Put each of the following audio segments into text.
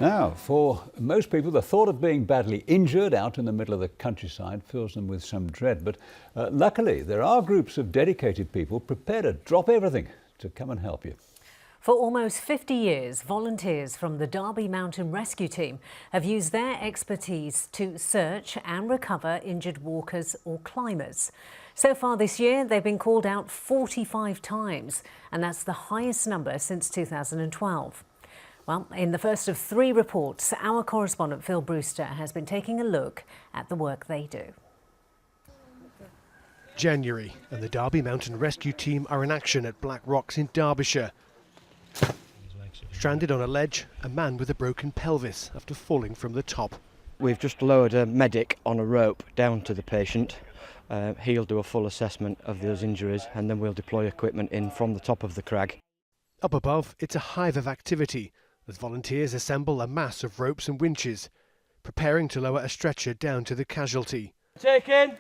Now, for most people, the thought of being badly injured out in the middle of the countryside fills them with some dread. But luckily, there are groups of dedicated people prepared to drop everything to come and help you. For almost 50 years, volunteers from the Derby Mountain Rescue Team have used their expertise to search and recover injured walkers or climbers. So far this year, they've been called out 45 times, and that's the highest number since 2012. Well, in the first of 3 reports, our correspondent Phil Brewster has been taking a look at the work they do. January, and the Derby Mountain Rescue Team are in action at Black Rocks in Derbyshire. Stranded on a ledge, a man with a broken pelvis after falling from the top. We've just lowered a medic on a rope down to the patient. He'll do a full assessment of those injuries, and then we'll deploy equipment in from the top of the crag. Up above, it's a hive of activity as volunteers assemble a mass of ropes and winches, preparing to lower a stretcher down to the casualty. Taken.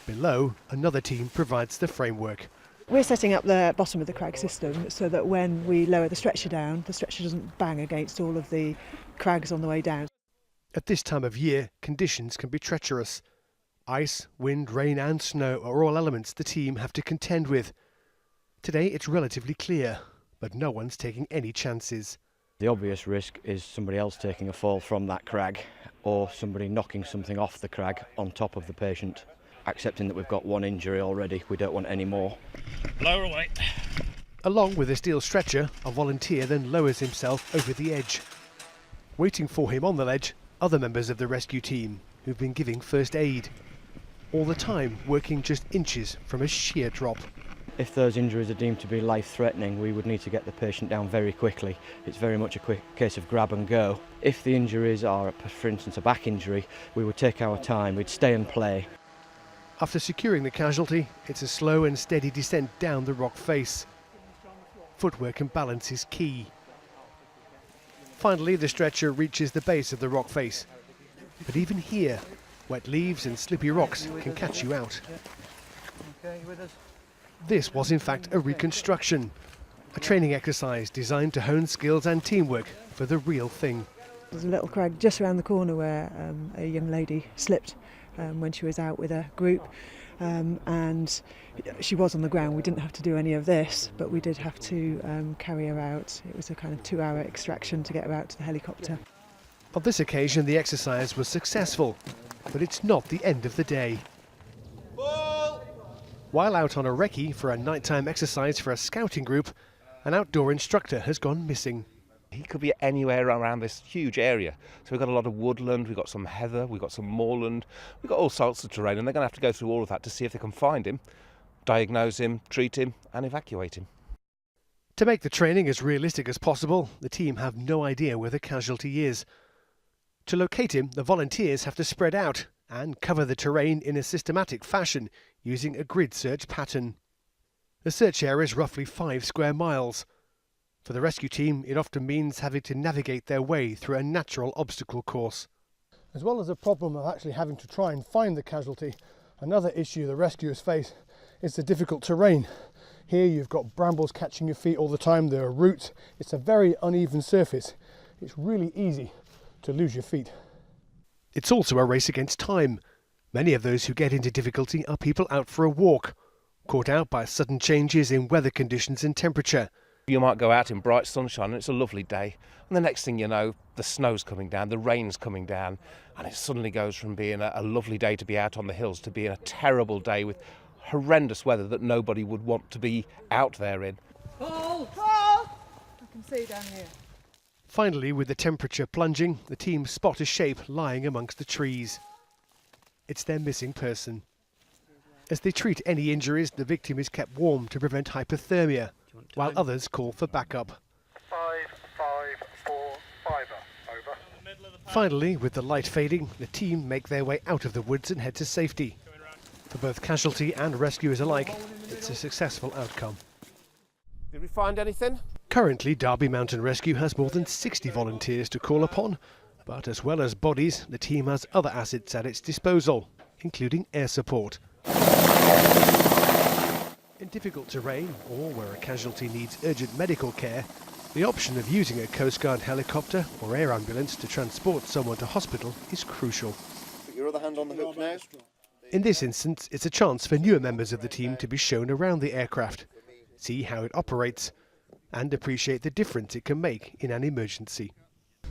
Below, another team provides the framework. We're setting up the bottom of the crag system so that when we lower the stretcher down, the stretcher doesn't bang against all of the crags on the way down. At this time of year, conditions can be treacherous. Ice, wind, rain and snow are all elements the team have to contend with. Today it's relatively clear, but no one's taking any chances. The obvious risk is somebody else taking a fall from that crag, or somebody knocking something off the crag on top of the patient. Accepting that we've got 1 injury already, we don't want any more. Lower away. Along with a steel stretcher, a volunteer then lowers himself over the edge. Waiting for him on the ledge, other members of the rescue team who've been giving first aid. All the time working just inches from a sheer drop. If those injuries are deemed to be life-threatening, we would need to get the patient down very quickly. It's very much a quick case of grab and go. If the injuries are, for instance, a back injury, we would take our time, we'd stay and play. After securing the casualty, it's a slow and steady descent down the rock face. Footwork and balance is key. Finally, the stretcher reaches the base of the rock face. But even here, wet leaves and slippy rocks can catch you out. This was in fact a reconstruction, a training exercise designed to hone skills and teamwork for the real thing. There's a little crag just around the corner where a young lady slipped when she was out with a group, and she was on the ground. We didn't have to do any of this, but we did have to carry her out. It was a kind of 2-hour extraction to get her out to the helicopter. On this occasion the exercise was successful, but it's not the end of the day. While out on a recce for a nighttime exercise for a scouting group, an outdoor instructor has gone missing. He could be anywhere around this huge area. So we've got a lot of woodland, we've got some heather, we've got some moorland, we've got all sorts of terrain, and they're going to have to go through all of that to see if they can find him, diagnose him, treat him and evacuate him. To make the training as realistic as possible, the team have no idea where the casualty is. To locate him, the volunteers have to spread out and cover the terrain in a systematic fashion using a grid search pattern. The search area is roughly 5 square miles. For the rescue team, it often means having to navigate their way through a natural obstacle course. As well as the problem of actually having to try and find the casualty, another issue the rescuers face is the difficult terrain. Here you've got brambles catching your feet all the time, there are roots, it's a very uneven surface. It's really easy to lose your feet. It's also a race against time. Many of those who get into difficulty are people out for a walk, caught out by sudden changes in weather conditions and temperature. You might go out in bright sunshine and it's a lovely day, and the next thing you know, the snow's coming down, the rain's coming down, and it suddenly goes from being a lovely day to be out on the hills to being a terrible day with horrendous weather that nobody would want to be out there in. Paul! I can see down here. Finally, with the temperature plunging, the team spot a shape lying amongst the trees. It's their missing person. As they treat any injuries, the victim is kept warm to prevent hypothermia, while others call for backup. 5545, over. Finally, with the light fading, the team make their way out of the woods and head to safety. For both casualty and rescuers alike, it's a successful outcome. Did we find anything? Currently, Derby Mountain Rescue has more than 60 volunteers to call upon, but as well as bodies, the team has other assets at its disposal, including air support. In difficult terrain, or where a casualty needs urgent medical care, The option of using a Coast Guard helicopter or air ambulance to transport someone to hospital is crucial. Put your other hand on the hook now. In this instance, it's a chance for newer members of the team to be shown around the aircraft, see how it operates, and appreciate the difference it can make in an emergency.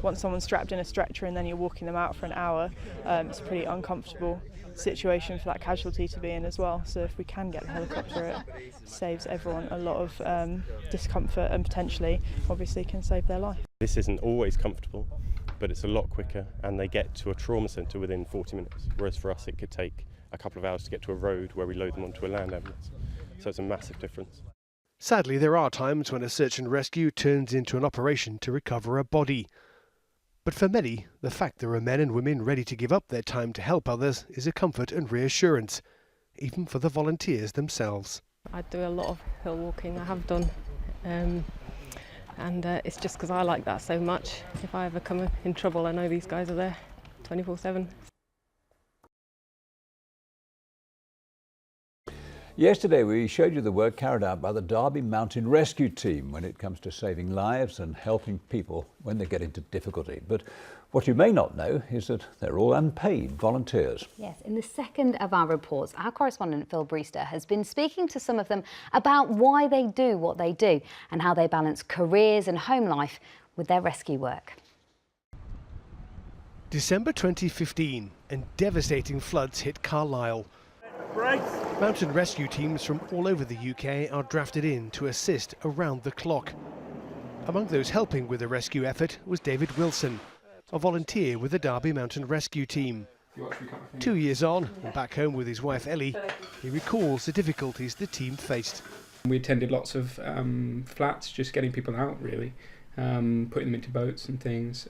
Once someone's strapped in a stretcher and then you're walking them out for an hour, it's a pretty uncomfortable situation for that casualty to be in as well. So if we can get the helicopter, it saves everyone a lot of discomfort and potentially, obviously, can save their life. This isn't always comfortable, but it's a lot quicker, and they get to a trauma centre within 40 minutes, whereas for us it could take a couple of hours to get to a road where we load them onto a land ambulance. So it's a massive difference. Sadly, there are times when a search and rescue turns into an operation to recover a body. But for many, the fact there are men and women ready to give up their time to help others is a comfort and reassurance, even for the volunteers themselves. I do a lot of hill walking, I have done, and it's just because I like that so much. If I ever come in trouble, I know these guys are there 24/7. Yesterday we showed you the work carried out by the Derby Mountain Rescue Team when it comes to saving lives and helping people when they get into difficulty. But what you may not know is that they're all unpaid volunteers. Yes, in the second of our reports, our correspondent Phil Brewster has been speaking to some of them about why they do what they do and how they balance careers and home life with their rescue work. December 2015 and devastating floods hit Carlisle. Mountain rescue teams from all over the UK are drafted in to assist around the clock. Among those helping with the rescue effort was David Wilson, a volunteer with the Derby Mountain Rescue Team. 2 years on, and back home with his wife Ellie, he recalls the difficulties the team faced. We attended lots of flats, just getting people out really, putting them into boats and things.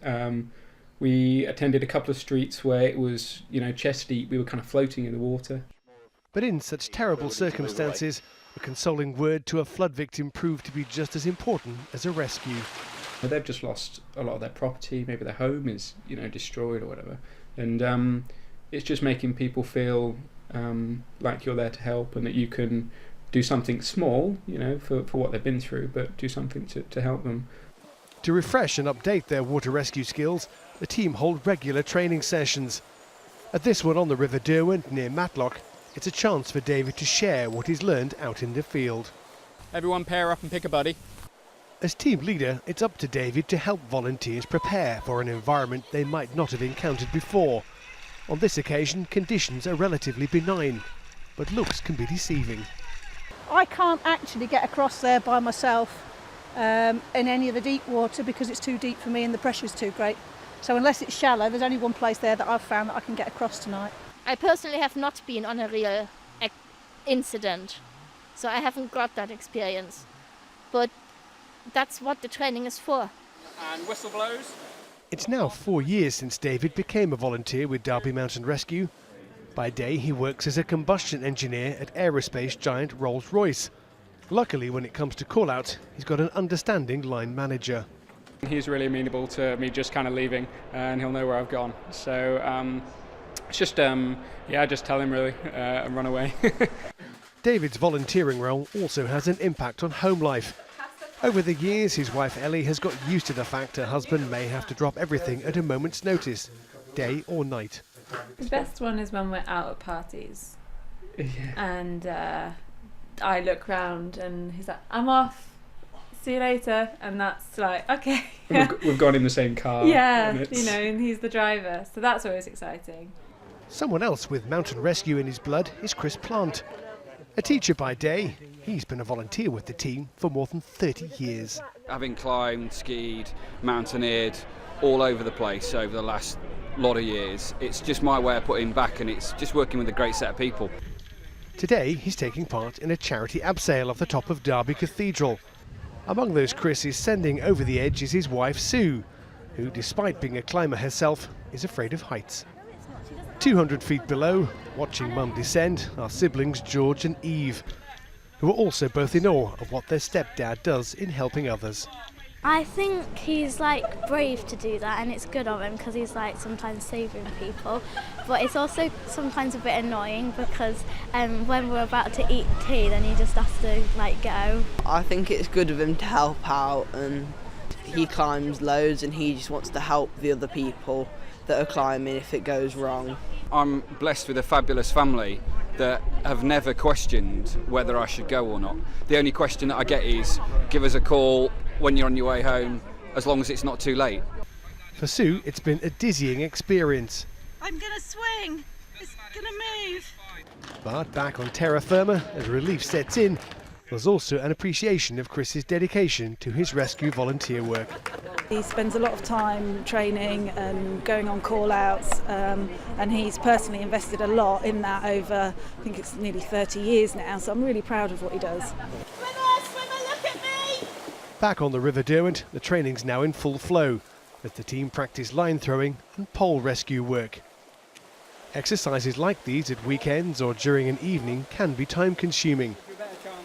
We attended a couple of streets where it was, chest deep, we were kind of floating in the water. But in such terrible circumstances, a consoling word to a flood victim proved to be just as important as a rescue. They've just lost a lot of their property, maybe their home is, destroyed or whatever. And it's just making people feel like you're there to help and that you can do something small, for what they've been through, but do something to help them. To refresh and update their water rescue skills, the team hold regular training sessions. At this one on the River Derwent near Matlock, it's a chance for David to share what he's learned out in the field. Everyone pair up and pick a buddy. As team leader, it's up to David to help volunteers prepare for an environment they might not have encountered before. On this occasion, conditions are relatively benign, but looks can be deceiving. I can't actually get across there by myself in any of the deep water because it's too deep for me and the pressure's too great. So unless it's shallow, there's only one place there that I've found that I can get across tonight. I personally have not been on a real incident, so I haven't got that experience. But that's what the training is for. And whistle blows. It's now 4 years since David became a volunteer with Derby Mountain Rescue. By day, he works as a combustion engineer at aerospace giant Rolls-Royce. Luckily, when it comes to call-out, he's got an understanding line manager. He's really amenable to me just kind of leaving, and he'll know where I've gone. So it's just, just tell him really and run away. David's volunteering role also has an impact on home life. Over the years, his wife Ellie has got used to the fact her husband may have to drop everything at a moment's notice, day or night. The best one is when we're out at parties. Yeah. And I look round and he's like, I'm off. See you later. And that's like, okay. We've gone in the same car. Yeah, and he's the driver. So that's always exciting. Someone else with mountain rescue in his blood is Chris Plant. A teacher by day, he's been a volunteer with the team for more than 30 years. Having climbed, skied, mountaineered all over the place over the last lot of years, it's just my way of putting back, and it's just working with a great set of people. Today he's taking part in a charity abseil off the top of Derby Cathedral. Among those Chris is sending over the edge is his wife Sue, who, despite being a climber herself, is afraid of heights. 200 feet below, watching Mum descend, are siblings George and Eve, who are also both in awe of what their stepdad does in helping others. I think he's brave to do that, and it's good of him because he's sometimes saving people, but it's also sometimes a bit annoying because when we're about to eat tea then he just has to go. I think it's good of him to help out and He climbs loads and he just wants to help the other people that are climbing if it goes wrong. I'm blessed with a fabulous family that have never questioned whether I should go or not. The only question that I get is, give us a call when you're on your way home, as long as it's not too late. For Sue, it's been a dizzying experience. I'm going to swing. It's going to move. But back on terra firma, as relief sets in, there's also an appreciation of Chris's dedication to his rescue volunteer work. He spends a lot of time training and going on call-outs, and he's personally invested a lot in that over, I think it's nearly 30 years now, so I'm really proud of what he does. Swimmer, look at me! Back on the River Derwent, the training's now in full flow as the team practice line throwing and pole rescue work. Exercises like these at weekends or during an evening can be time-consuming,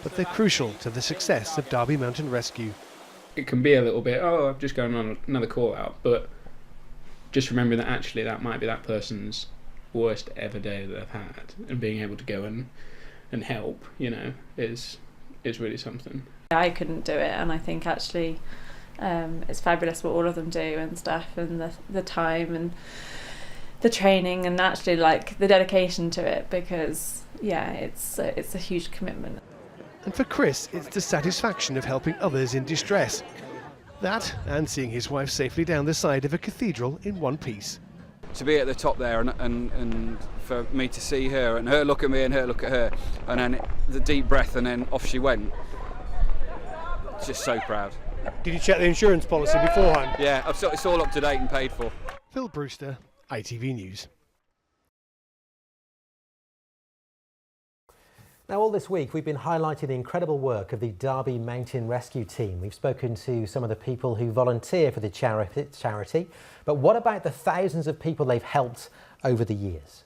but they're crucial to the success of Derby Mountain Rescue. It can be a little bit, oh, I'm just going on another call out, but just remembering that actually that might be that person's worst ever day that they've had, and being able to go and help, you know, is really something. I couldn't do it, and I think actually it's fabulous what all of them do and stuff, and the time and the training and actually like the dedication to it, because yeah, it's a huge commitment. And for Chris, it's the satisfaction of helping others in distress. That, and seeing his wife safely down the side of a cathedral in one piece. To be at the top there and for me to see her and her look at me and her look at her, and then the deep breath and then off she went. Just so proud. Did you check the insurance policy beforehand? Yeah, it's all up to date and paid for. Phil Brewster, ITV News. Now, all this week, we've been highlighting the incredible work of the Derby Mountain Rescue Team. We've spoken to some of the people who volunteer for the charity, but what about the thousands of people they've helped over the years?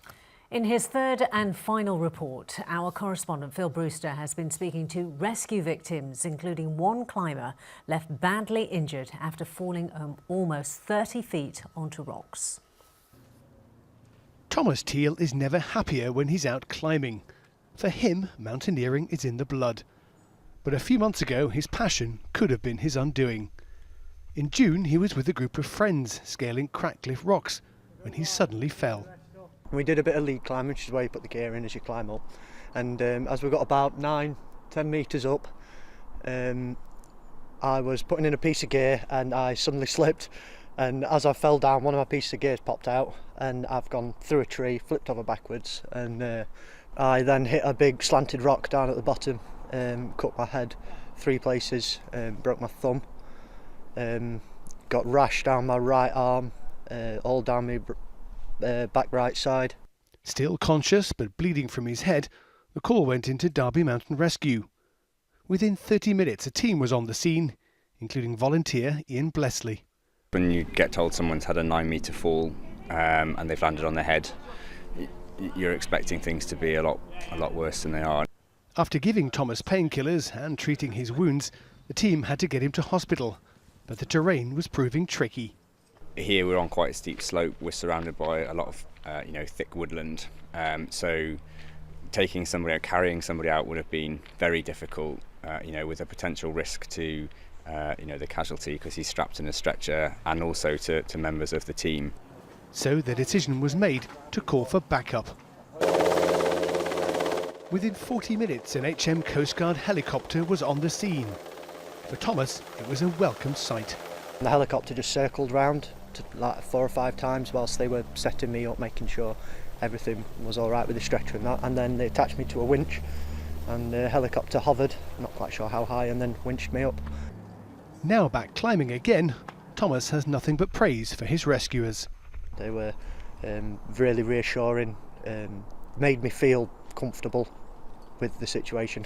In his third and final report, our correspondent Phil Brewster has been speaking to rescue victims, including one climber left badly injured after falling almost 30 feet onto rocks. Thomas Teal is never happier when he's out climbing. For him, mountaineering is in the blood. But a few months ago, his passion could have been his undoing. In June, he was with a group of friends scaling Crackcliff rocks when he suddenly fell. We did a bit of lead climbing, which is where you put the gear in as you climb up. And as we got about 9-10 metres up, I was putting in a piece of gear and I suddenly slipped. And as I fell down, one of my pieces of gears popped out and I've gone through a tree, flipped over backwards, and I then hit a big slanted rock down at the bottom, cut my head 3 places, broke my thumb, got rash down my right arm, all down my back right side. Still conscious but bleeding from his head, the call went into Derby Mountain Rescue. Within 30 minutes, a team was on the scene, including volunteer Ian Blessley. When you get told someone's had a 9-metre fall and they've landed on their head, you're expecting things to be a lot worse than they are. After giving Thomas painkillers and treating his wounds, the team had to get him to hospital, but the terrain was proving tricky. Here we're on quite a steep slope. We're surrounded by a lot of thick woodland, so taking somebody out, carrying somebody out would have been very difficult, with a potential risk to the casualty because he's strapped in a stretcher, and also to members of the team. So the decision was made to call for backup. Within 40 minutes, an HM Coast Guard helicopter was on the scene. For Thomas, it was a welcome sight. The helicopter just circled round like 4 or 5 times whilst they were setting me up, making sure everything was all right with the stretcher and that, and then they attached me to a winch and the helicopter hovered, not quite sure how high, and then winched me up. Now back climbing again, Thomas has nothing but praise for his rescuers. They were really reassuring, made me feel comfortable with the situation,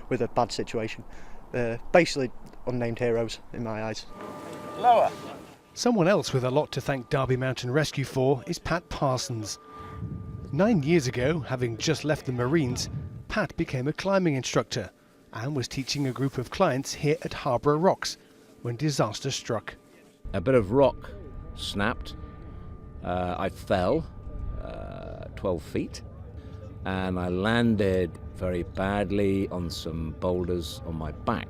with a bad situation. Basically unnamed heroes in my eyes. Lower. Someone else with a lot to thank Derby Mountain Rescue for is Pat Parsons. 9 years ago, having just left the Marines, Pat became a climbing instructor and was teaching a group of clients here at Harborough Rocks when disaster struck. A bit of rock snapped. I fell 12 feet and I landed very badly on some boulders on my back.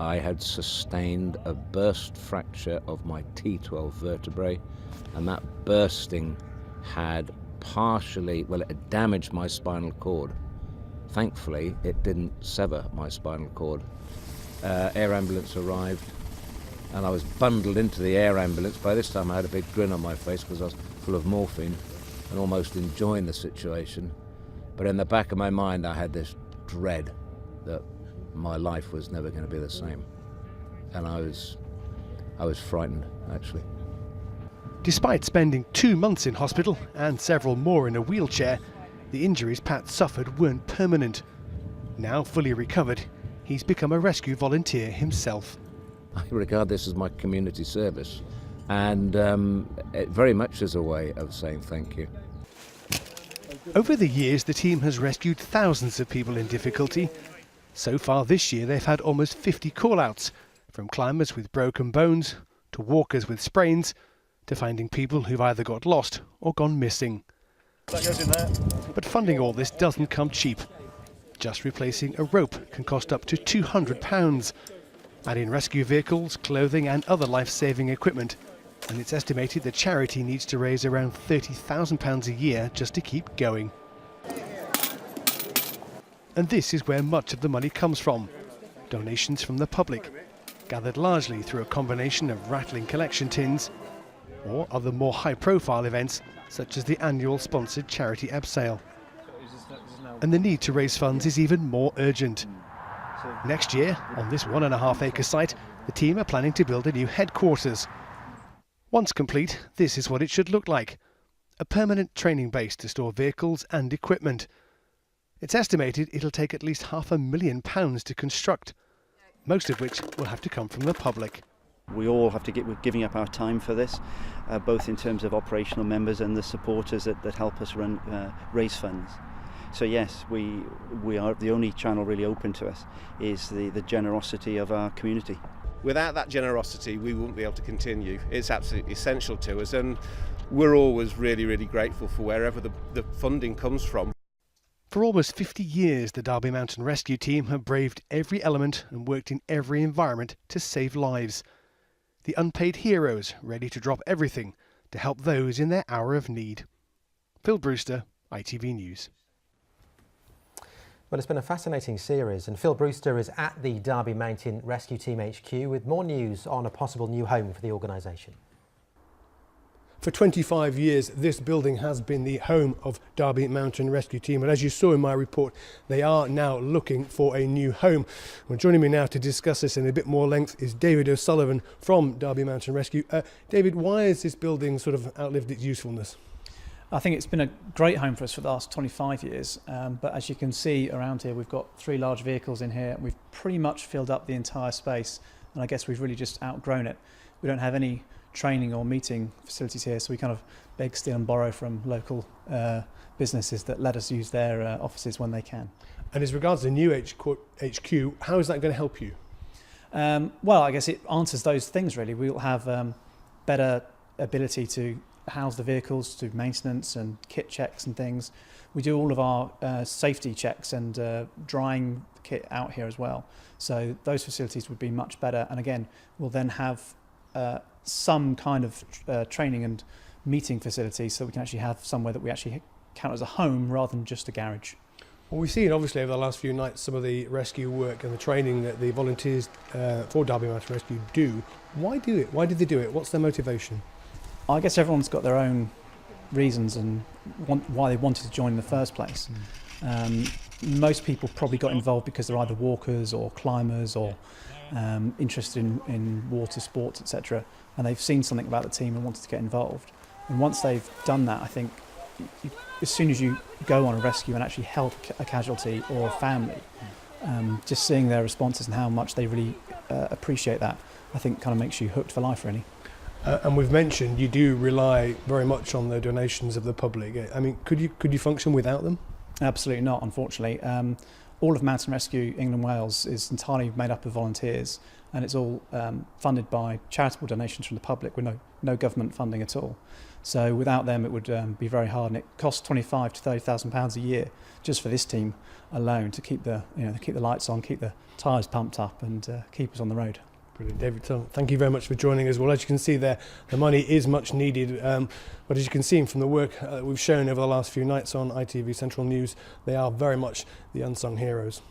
I had sustained a burst fracture of my T12 vertebrae, and that bursting had partially, well, it had damaged my spinal cord. Thankfully, it didn't sever my spinal cord. Air ambulance arrived, and I was bundled into the air ambulance. By this time I had a big grin on my face because I was full of morphine and almost enjoying the situation. But in the back of my mind I had this dread that my life was never going to be the same. And I was frightened, actually. Despite spending 2 months in hospital and several more in a wheelchair, the injuries Pat suffered weren't permanent. Now fully recovered, he's become a rescue volunteer himself. I regard this as my community service, and it very much is a way of saying thank you. Over the years, the team has rescued thousands of people in difficulty. So far this year, they've had almost 50 call-outs, from climbers with broken bones, to walkers with sprains, to finding people who've either got lost or gone missing. That goes in there. But funding all this doesn't come cheap. Just replacing a rope can cost up to £200. Add in rescue vehicles, clothing and other life-saving equipment, and it's estimated the charity needs to raise around £30,000 a year just to keep going. And this is where much of the money comes from. Donations from the public, gathered largely through a combination of rattling collection tins or other more high-profile events such as the annual sponsored charity abseil. And the need to raise funds is even more urgent. Next year, on this 1.5-acre site, the team are planning to build a new headquarters. Once complete, this is what it should look like. A permanent training base to store vehicles and equipment. It's estimated it'll take at least £500,000 to construct, most of which will have to come from the public. We all have to we're giving up our time for this, both in terms of operational members and the supporters that help us raise funds. So yes, we are the only channel really open to us is the generosity of our community. Without that generosity, we wouldn't be able to continue. It's absolutely essential to us, and we're always really, really grateful for wherever the funding comes from. For almost 50 years, the Derby Mountain Rescue Team have braved every element and worked in every environment to save lives. The unpaid heroes ready to drop everything to help those in their hour of need. Phil Brewster, ITV News. Well, it's been a fascinating series, and Phil Brewster is at the Derby Mountain Rescue Team HQ with more news on a possible new home for the organisation. For 25 years, this building has been the home of Derby Mountain Rescue Team, and as you saw in my report, they are now looking for a new home. Well, joining me now to discuss this in a bit more length is David O'Sullivan from Derby Mountain Rescue. David, why has this building sort of outlived its usefulness? I think it's been a great home for us for the last 25 years, but as you can see around here, we've got 3 large vehicles in here. We've pretty much filled up the entire space, and I guess we've really just outgrown it. We don't have any training or meeting facilities here, so we kind of beg, steal and borrow from local businesses that let us use their offices when they can. And as regards the new HQ, how is that going to help you? Well, I guess it answers those things really. We'll have better ability to house the vehicles, do maintenance and kit checks and things. We do all of our safety checks and drying the kit out here as well. So those facilities would be much better. And again, we'll then have some kind of training and meeting facilities so we can actually have somewhere that we actually count as a home rather than just a garage. Well, we've seen obviously over the last few nights some of the rescue work and the training that the volunteers for Derby Mountain Rescue do. Why do it? Why did they do it? What's their motivation? I guess everyone's got their own reasons and why they wanted to join in the first place. Most people probably got involved because they're either walkers or climbers or interested in water sports, etc. And they've seen something about the team and wanted to get involved. And once they've done that, I think as soon as you go on a rescue and actually help a casualty or a family, just seeing their responses and how much they really appreciate that, I think kind of makes you hooked for life, really. And we've mentioned you do rely very much on the donations of the public. I mean, could you function without them? Absolutely not, unfortunately. All of Mountain Rescue England Wales is entirely made up of volunteers, and it's all funded by charitable donations from the public with no government funding at all. So without them, it would be very hard, and it costs £25,000 to £30,000 a year just for this team alone to keep the lights on, keep the tyres pumped up, and keep us on the road. Brilliant, David. So thank you very much for joining us. Well, as you can see there, the money is much needed, but as you can see from the work we've shown over the last few nights on ITV Central News, they are very much the unsung heroes.